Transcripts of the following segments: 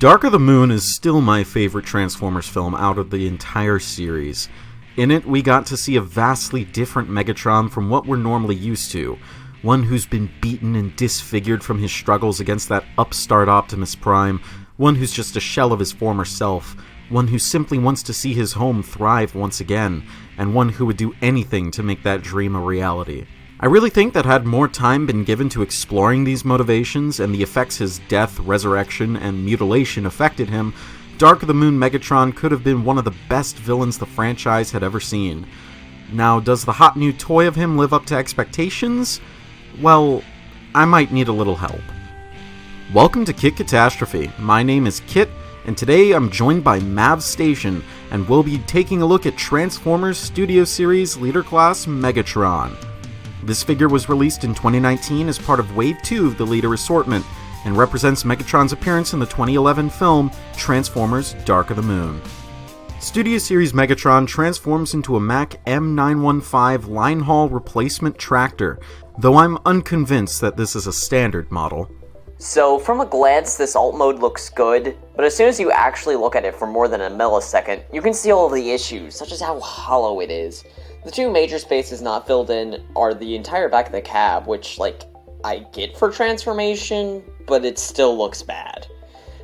Dark of the Moon is still my favorite Transformers film out of the entire series. In it, we got to see a vastly different Megatron from what we're normally used to. One who's been beaten and disfigured from his struggles against that upstart Optimus Prime. One who's just a shell of his former self. One who simply wants to see his home thrive once again. And one who would do anything to make that dream a reality. I really think that had more time been given to exploring these motivations and the effects his death, resurrection, and mutilation affected him, Dark of the Moon Megatron could have been one of the best villains the franchise had ever seen. Now, does the hot new toy of him live up to expectations? Well, I might need a little help. Welcome to Kit Katastrophe. My name is Kit, and today I'm joined by Mav Station, and we'll be taking a look at Transformers Studio Series Leader Class Megatron. This figure was released in 2019 as part of Wave 2 of the Leader assortment, and represents Megatron's appearance in the 2011 film Transformers Dark of the Moon. Studio Series Megatron transforms into a Mack M915 line haul replacement tractor, though I'm unconvinced that this is a standard model. So, from a glance, this alt mode looks good, but as soon as you actually look at it for more than a millisecond, you can see all of the issues, such as how hollow it is. The two major spaces not filled in are the entire back of the cab, which, I get for transformation, but it still looks bad.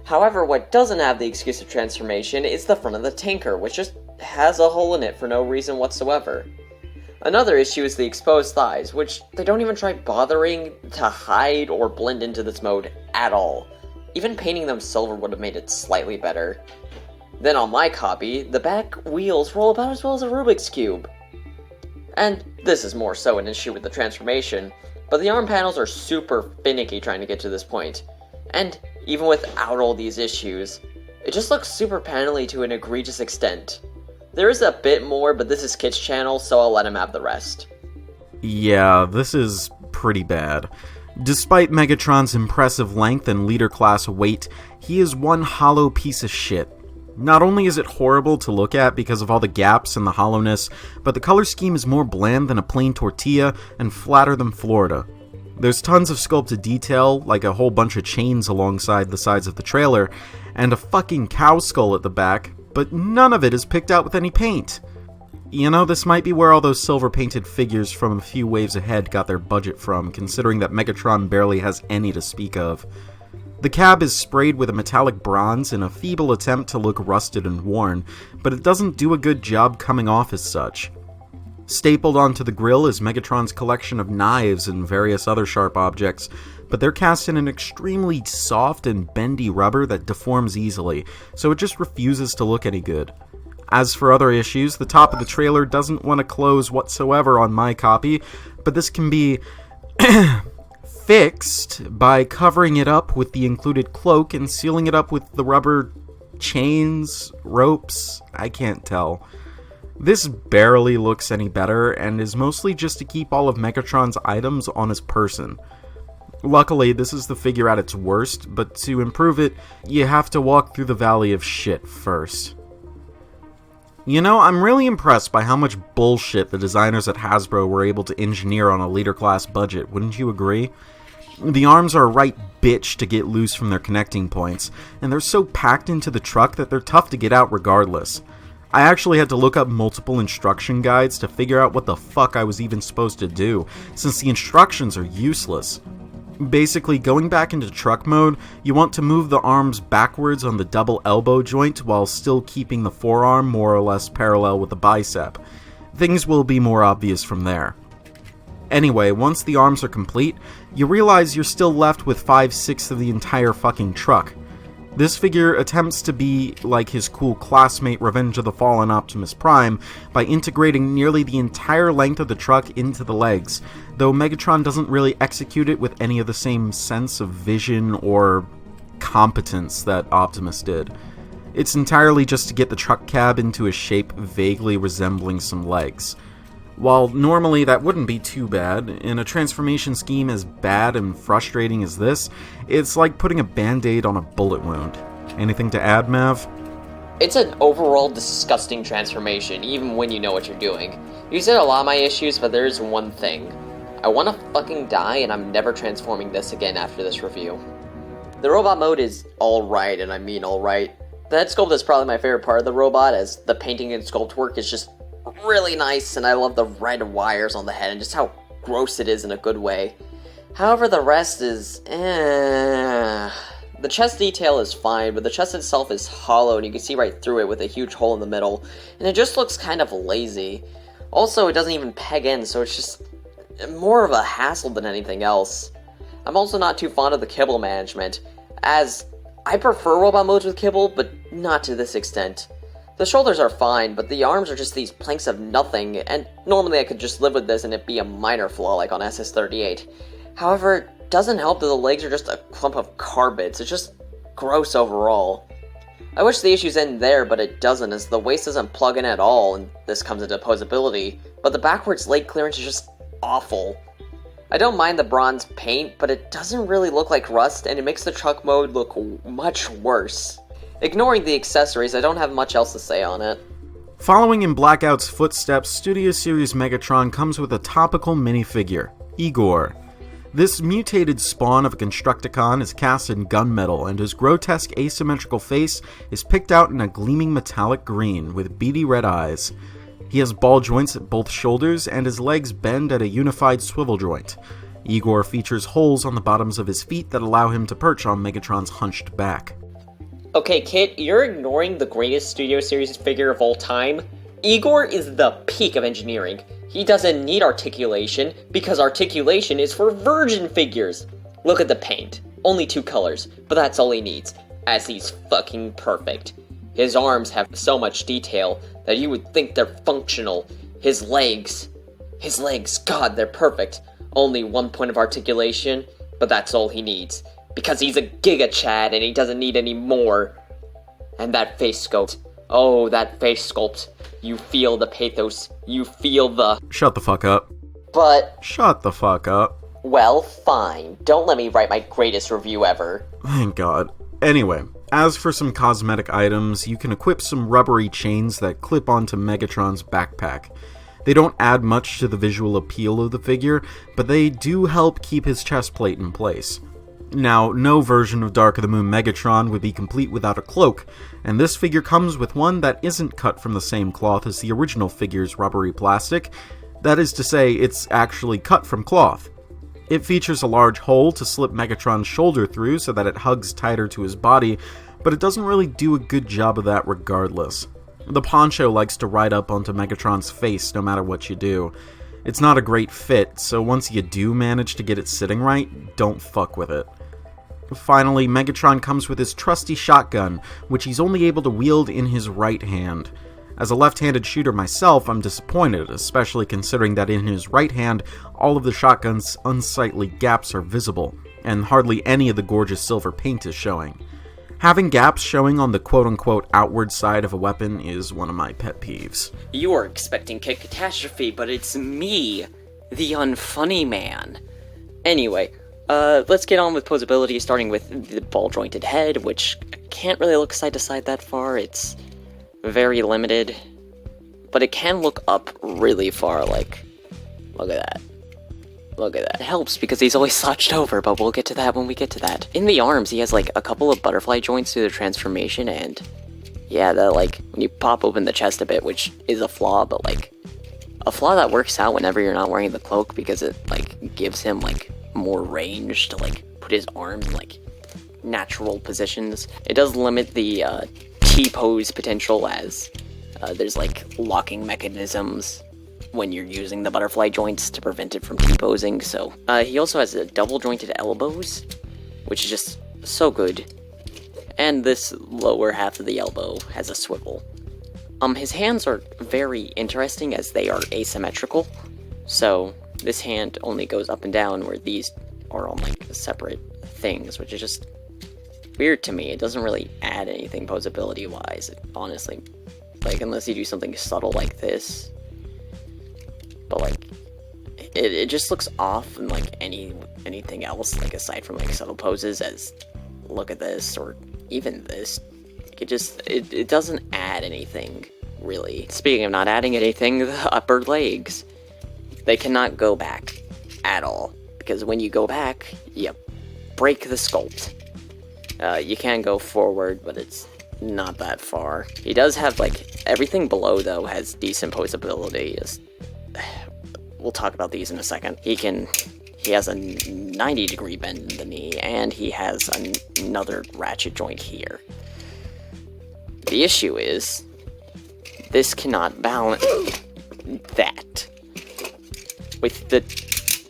However, what doesn't have the excuse of transformation is the front of the tanker, which just has a hole in it for no reason whatsoever. Another issue is the exposed thighs, which they don't even try bothering to hide or blend into this mode at all. Even painting them silver would have made it slightly better. Then on my copy, the back wheels roll about as well as a Rubik's Cube. And this is more so an issue with the transformation, but the arm panels are super finicky trying to get to this point. And even without all these issues, it just looks super panelly to an egregious extent. There is a bit more, but this is Kit's channel, so I'll let him have the rest. Yeah, this is pretty bad. Despite Megatron's impressive length and leader class weight, he is one hollow piece of shit. Not only is it horrible to look at because of all the gaps and the hollowness, but the color scheme is more bland than a plain tortilla and flatter than Florida. There's tons of sculpted detail, like a whole bunch of chains alongside the sides of the trailer, and a fucking cow skull at the back, but none of it is picked out with any paint. You know, this might be where all those silver-painted figures from a few waves ahead got their budget from, considering that Megatron barely has any to speak of. The cab is sprayed with a metallic bronze in a feeble attempt to look rusted and worn, but it doesn't do a good job coming off as such. Stapled onto the grille is Megatron's collection of knives and various other sharp objects, but they're cast in an extremely soft and bendy rubber that deforms easily, so it just refuses to look any good. As for other issues, the top of the trailer doesn't want to close whatsoever on my copy, but this can be fixed by covering it up with the included cloak and sealing it up with the rubber chains, ropes, I can't tell. This barely looks any better and is mostly just to keep all of Megatron's items on his person. Luckily, this is the figure at its worst, but to improve it, you have to walk through the valley of shit first. You know, I'm really impressed by how much bullshit the designers at Hasbro were able to engineer on a leader class budget, wouldn't you agree? The arms are a right bitch to get loose from their connecting points, and they're so packed into the truck that they're tough to get out regardless. I actually had to look up multiple instruction guides to figure out what the fuck I was even supposed to do, since the instructions are useless. Basically, going back into truck mode, you want to move the arms backwards on the double elbow joint while still keeping the forearm more or less parallel with the bicep. Things will be more obvious from there. Anyway, once the arms are complete, you realize you're still left with 5/6 of the entire fucking truck. This figure attempts to be like his cool classmate Revenge of the Fallen Optimus Prime by integrating nearly the entire length of the truck into the legs, though Megatron doesn't really execute it with any of the same sense of vision or competence that Optimus did. It's entirely just to get the truck cab into a shape vaguely resembling some legs. While normally that wouldn't be too bad, in a transformation scheme as bad and frustrating as this, it's like putting a band-aid on a bullet wound. Anything to add, Mav? It's an overall disgusting transformation, even when you know what you're doing. You said a lot of my issues, but there's one thing. I want to fucking die, and I'm never transforming this again after this review. The robot mode is alright, and I mean alright. The head sculpt is probably my favorite part of the robot, as the painting and sculpt work is just really nice, and I love the red wires on the head and just how gross it is in a good way. However, the rest is The chest detail is fine, but the chest itself is hollow and you can see right through it with a huge hole in the middle, and it just looks kind of lazy. Also, it doesn't even peg in, so it's just more of a hassle than anything else. I'm also not too fond of the kibble management, as I prefer robot modes with kibble, but not to this extent. The shoulders are fine, but the arms are just these planks of nothing, and normally I could just live with this and it be a minor flaw like on SS38. However, it doesn't help that the legs are just a clump of car bits. It's just gross overall. I wish the issues end there, but it doesn't, as the waist doesn't plug in at all, and this comes into poseability, but the backwards leg clearance is just awful. I don't mind the bronze paint, but it doesn't really look like rust, and it makes the truck mode look much worse. Ignoring the accessories, I don't have much else to say on it. Following in Blackout's footsteps, Studio Series Megatron comes with a topical minifigure, Igor. This mutated spawn of a Constructicon is cast in gunmetal, and his grotesque asymmetrical face is picked out in a gleaming metallic green with beady red eyes. He has ball joints at both shoulders, and his legs bend at a unified swivel joint. Igor features holes on the bottoms of his feet that allow him to perch on Megatron's hunched back. Okay, Kit, you're ignoring the greatest Studio Series figure of all time. Igor is the peak of engineering. He doesn't need articulation, because articulation is for virgin figures. Look at the paint. Only 2 colors, but that's all he needs, as he's fucking perfect. His arms have so much detail that you would think they're functional. His legs, God, they're perfect. Only 1 point of articulation, but that's all he needs. Because he's a Giga Chad and he doesn't need any more. And that face sculpt. Oh, that face sculpt. You feel the pathos. You feel the... Shut the fuck up. But... Shut the fuck up. Well, fine. Don't let me write my greatest review ever. Thank God. Anyway, as for some cosmetic items, you can equip some rubbery chains that clip onto Megatron's backpack. They don't add much to the visual appeal of the figure, but they do help keep his chest plate in place. Now, no version of Dark of the Moon Megatron would be complete without a cloak, and this figure comes with one that isn't cut from the same cloth as the original figure's rubbery plastic. That is to say, it's actually cut from cloth. It features a large hole to slip Megatron's shoulder through so that it hugs tighter to his body, but it doesn't really do a good job of that regardless. The poncho likes to ride up onto Megatron's face no matter what you do. It's not a great fit, so once you do manage to get it sitting right, don't fuck with it. Finally, Megatron comes with his trusty shotgun, which he's only able to wield in his right hand. As a left-handed shooter myself, I'm disappointed, especially considering that in his right hand, all of the shotgun's unsightly gaps are visible, and hardly any of the gorgeous silver paint is showing. Having gaps showing on the quote-unquote outward side of a weapon is one of my pet peeves. You are expecting Katastrophe, but it's me, the unfunny man. Anyway, let's get on with poseability, starting with the ball-jointed head, which can't really look side to side that far. It's very limited, but it can look up really far, like, look at that. Look at that. It helps because he's always slouched over, but we'll get to that when we get to that. In the arms, he has, like, a couple of butterfly joints through the transformation, and yeah, that, like, when you pop open the chest a bit, which is a flaw, but, like, a flaw that works out whenever you're not wearing the cloak, because it, like, gives him, like, more range to, like, put his arms in, like, natural positions. It does limit the, T-pose potential, as there's, like, locking mechanisms when you're using the butterfly joints to prevent it from T-posing, so. He also has double jointed elbows, which is just so good. And this lower half of the elbow has a swivel. His hands are very interesting as they are asymmetrical, so this hand only goes up and down where these are on, like, separate things, which is just weird to me. It doesn't really add anything poseability-wise, honestly. Like, unless you do something subtle like this. But, like, it just looks off in, like, anything else, like, aside from, like, subtle poses, as, look at this, or even this. It doesn't add anything, really. Speaking of not adding anything, the upper legs. They cannot go back at all, because when you go back, you break the sculpt. You can go forward, but it's not that far. He does have, like, everything below, though, has decent poseability. We'll talk about these in a second. He has a 90-degree bend in the knee, and he has another ratchet joint here. The issue is, this cannot balance that. With the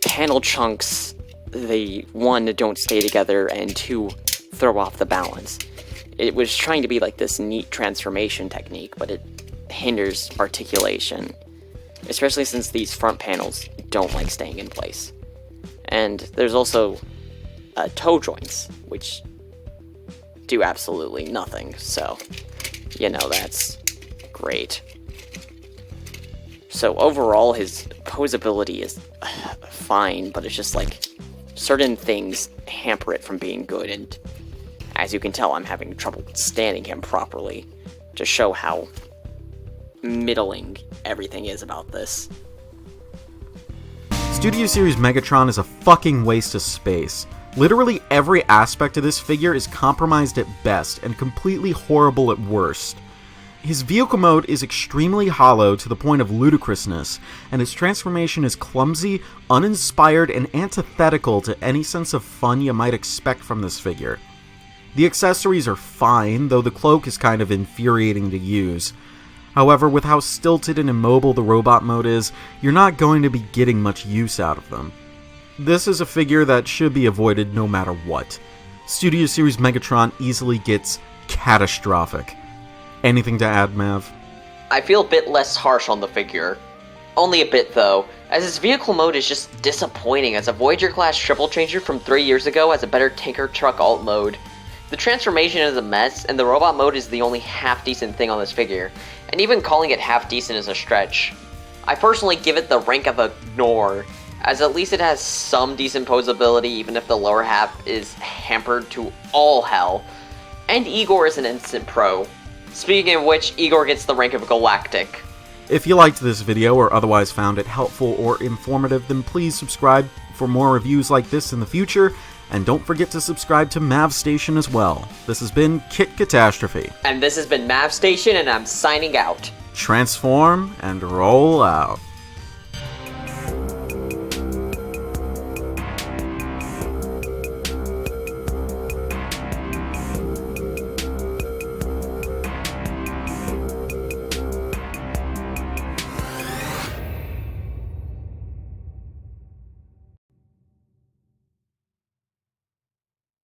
panel chunks, they, 1, don't stay together, and 2, throw off the balance. It was trying to be like this neat transformation technique, but it hinders articulation. Especially since these front panels don't like staying in place. And there's also toe joints, which do absolutely nothing, so, you know, that's great. So overall, his poseability is fine, but it's just like, certain things hamper it from being good, and as you can tell, I'm having trouble standing him properly, to show how middling everything is about this. Studio Series Megatron is a fucking waste of space. Literally every aspect of this figure is compromised at best, and completely horrible at worst. His vehicle mode is extremely hollow to the point of ludicrousness, and his transformation is clumsy, uninspired, and antithetical to any sense of fun you might expect from this figure. The accessories are fine, though the cloak is kind of infuriating to use. However, with how stilted and immobile the robot mode is, you're not going to be getting much use out of them. This is a figure that should be avoided no matter what. Studio Series Megatron easily gets catastrophic. Anything to add, Mav? I feel a bit less harsh on the figure. Only a bit, though, as his vehicle mode is just disappointing, as a Voyager-class triple changer from 3 years ago has a better tanker truck alt mode. The transformation is a mess, and the robot mode is the only half-decent thing on this figure, and even calling it half-decent is a stretch. I personally give it the rank of ignore, as at least it has some decent poseability even if the lower half is hampered to all hell, and Igor is an instant pro. Speaking of which, Igor gets the rank of galactic. If you liked this video or otherwise found it helpful or informative, then please subscribe for more reviews like this in the future, and don't forget to subscribe to Mav Station as well. This has been Katastrophe. And this has been Mav Station, and I'm signing out. Transform and roll out.